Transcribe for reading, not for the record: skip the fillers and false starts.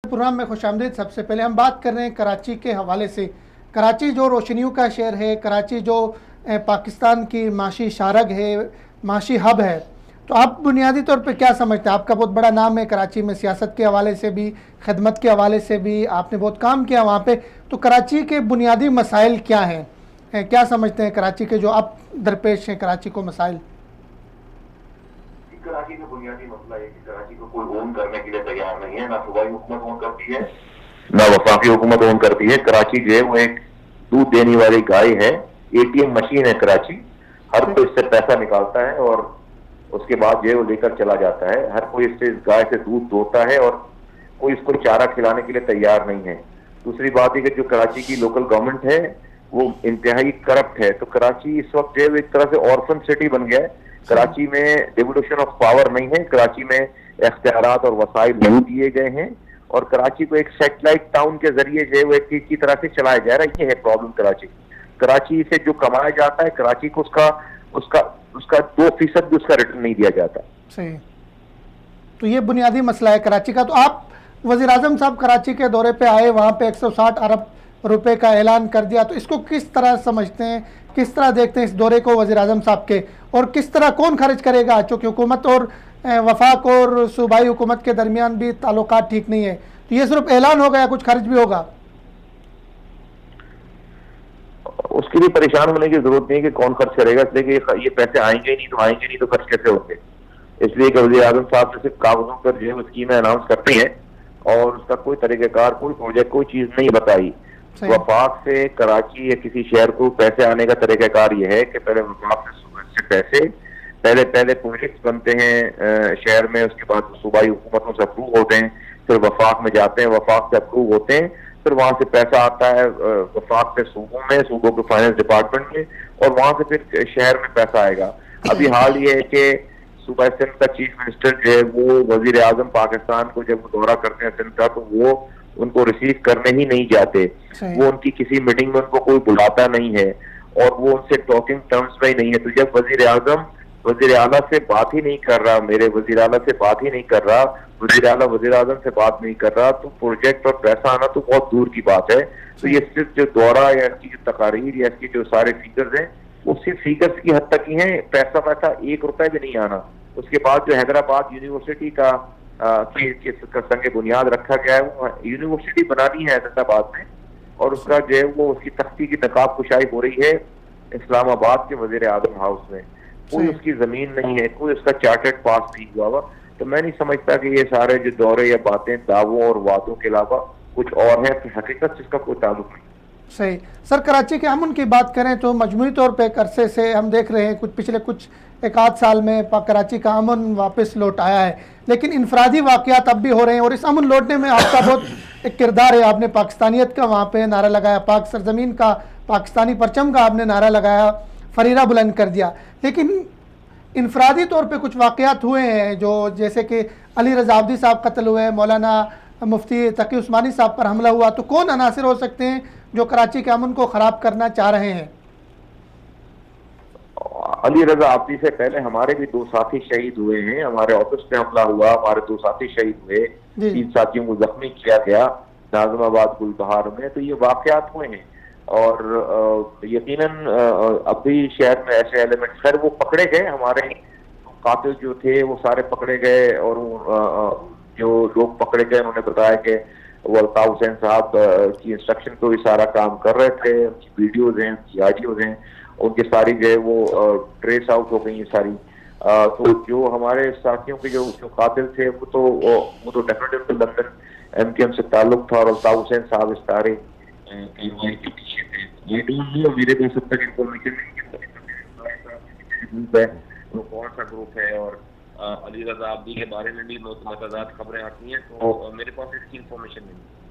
Programme में खुशामदीद। सबसे पहले हम बात कर रहे हैं कराची के हवाले से। कराची जो रोशनियों का शहर है, कराची जो पाकिस्तान की माशी शारग है, माशी हब है, तो आप बुनियादी तौर पे क्या समझते हैं? आपका बहुत बड़ा नाम है कराची में, सियासत के हवाले से भी, खिदमत के हवाले से भी आपने बहुत काम किया वहाँ पे। तो कराची के बुनियादी मसाइल क्या हैं, क्या समझते हैं कराची के जो अब दरपेश हैं कराची को मसाइल? कराची का बुनियादी मसला है कि कराची को कोई ओन करने के लिए तैयार नहीं है। ना सूबाई हुकूमत ओन करती है, ना वफाकी हुकूमत ओन करती है। कराची जो है वो एक दूध देने वाली गाय है, एटीएम मशीन है कराची। हर कोई इससे पैसा निकालता है और उसके बाद जो है वो लेकर चला जाता है। हर कोई इससे इस गाय से दूध दोता है और कोई इसको चारा खिलाने के लिए तैयार नहीं है। दूसरी बात है कि जो कराची की लोकल गवर्नमेंट है वो इंतहाई करप्ट है। तो कराची इस वक्त जो है एक तरह से ऑर्फन सिटी बन गया है। कराची में डिवोल्यूशन ऑफ पावर नहीं है, कराची में इख्तियारात और वसाइल नहीं दिए गए हैं और कराची को एक सैटेलाइट टाउन के जरिए जो है वो एक चीज की तरह से चलाया जा रहा है। ये है प्रॉब्लम कराची से जो कमाया जाता है कराची को उसका 2% भी उसका रिटर्न नहीं दिया जाता। सही। तो ये बुनियादी मसला है कराची का। तो आप वज़ीर आज़म साहब कराची के दौरे पे आए, वहाँ पे 160 अरब रुपए का ऐलान कर दिया, तो इसको किस तरह समझते हैं, किस तरह देखते हैं इस दौरे को वज़ीर आज़म साहब के, और किस तरह कौन खर्च करेगा? चूँकि हुकूमत और वफाक और सूबाई हुकूमत के दरमियान भी ताल्लुकात ठीक नहीं है, तो ये सिर्फ ऐलान हो गया, कुछ खर्च भी होगा? उसके लिए परेशान होने की जरूरत नहीं है कि कौन खर्च करेगा, इसलिए कि ये पैसे आएंगे नहीं तो खर्च कैसे होंगे। इसलिए कि वज़ीर आज़म साहब ने सिर्फ कागजों पर जो है स्कीमें अनाउंस करती है और उसका कोई तरीक़ेकार, कोई प्रोजेक्ट, कोई चीज नहीं बताई। वफाक से कराची या किसी शहर को पैसे आने का तरीक़ाकार ये है कि पहले वफाक से पैसे पहले प्रोजेक्ट बनते हैं शहर में, उसके बाद सूबाई हुकूमतों से अप्रूव होते हैं, फिर वफाक में जाते हैं, वफाक से अप्रूव होते हैं, फिर वहां से पैसा आता है वफाक से सूबों के फाइनेंस डिपार्टमेंट में, और वहां से फिर शहर में पैसा आएगा। अभी हाल ये है कि सूबा सिंध का चीफ मिनिस्टर जो है वो वजीर आजम पाकिस्तान को जब दौरा करते हैं सिंध का, तो वो उनको रिसीव करने ही नहीं जाते। वो उनकी किसी मीटिंग में उनको कोई बुलाता नहीं है और वो उनसे टॉकिंग टर्म्स में ही नहीं है। तो जब वजीर आजम वजीर आला से बात ही नहीं कर रहा, मेरे वजीर आला से बात ही नहीं कर रहा, वजीर आला वजीर आजम से बात नहीं कर रहा, तो प्रोजेक्ट और पैसा आना तो बहुत दूर की बात है। तो ये सिर्फ जो दौरा या इसकी जो तकारीर या इसकी जो सारे फिगर्स हैं वो सिर्फ फिगर्स की हद तक ही हैं, पैसा 1 रुपए भी नहीं आना। उसके बाद जो हैदराबाद यूनिवर्सिटी का संग बुनियाद रखा गया है, वो यूनिवर्सिटी बनानी है हैदराबाद में और उसका जो है वो उसकी तख्ती की नकाब कुशाई हो रही है इस्लामाबाद के वजीर आजम हाउस में। कोई उसकी जमीन नहीं है, कोई उसका चार्टर्ड पास नहीं हुआ हुआ। तो मैं नहीं समझता कि ये सारे जो दौरे या बातें दावों और वादों के अलावा कुछ और है, तो हकीकत से इसका कोई ताल्लुक नहीं। सही। सर, कराची के अमन की बात करें तो मजमूई तौर पे एक अरसे से हम देख रहे हैं, पिछले एक आध साल में कराची का अमन वापस लौट आया है, लेकिन इनफरादी वाक़यात अब भी हो रहे हैं और इस अमन लौटने में आपका बहुत एक किरदार है। आपने पाकिस्तानियत का वहाँ पे नारा लगाया, पाक सरजमीन का, पाकिस्तानी परचम का आपने नारा लगाया, फरीरा बुलंद कर दिया। लेकिन इनफरादी तौर पे कुछ वाक़यात हुए हैं, जो जैसे कि अली रज़ा आब्दी साहब कत्ल हुए, मौलाना मुफ्ती तकी उस्मानी साहब पर हमला हुआ, तो कौन अनासिर हो सकते हैं जो कराची के अमन को ख़राब करना चाह रहे हैं? अली रज़ा आब्दी से पहले हमारे भी 2 साथी शहीद हुए हैं, हमारे ऑफिस पे हमला हुआ, हमारे 2 साथी शहीद हुए, 3 साथियों को जख्मी किया गया नाज़िमाबाद गुलबहार में। तो ये वाक़यात हुए हैं और यकीनन अब भी शहर में ऐसे एलिमेंट्स, खैर वो पकड़े गए, हमारे कातिल जो थे वो सारे पकड़े गए और जो लोग पकड़े गए उन्होंने बताया कि वो अल्ताफ हुसैन साहब की इंस्ट्रक्शन पे भी सारा काम कर रहे थे, उनकी वीडियोज हैं, उनकी ऑडियोज हैं, उनकी सारी जो है वो ट्रेस आउट हो गई सारी। तो जो हमारे साथियों के जो कातिल थे वो तो डेफिनेटली लंदन MKM से ताल्लुक था और अल्ताफ हुसैन साहब इस सारे के पीछे थे। ये तो मेरे पास अब तक इंफॉर्मेशन नहीं है वो कौन सा ग्रुप है, और अली रज़ा आब्दी के बारे में भी मतदाद खबरें आती हैं, तो मेरे पास इसकी इंफॉर्मेशन नहीं है।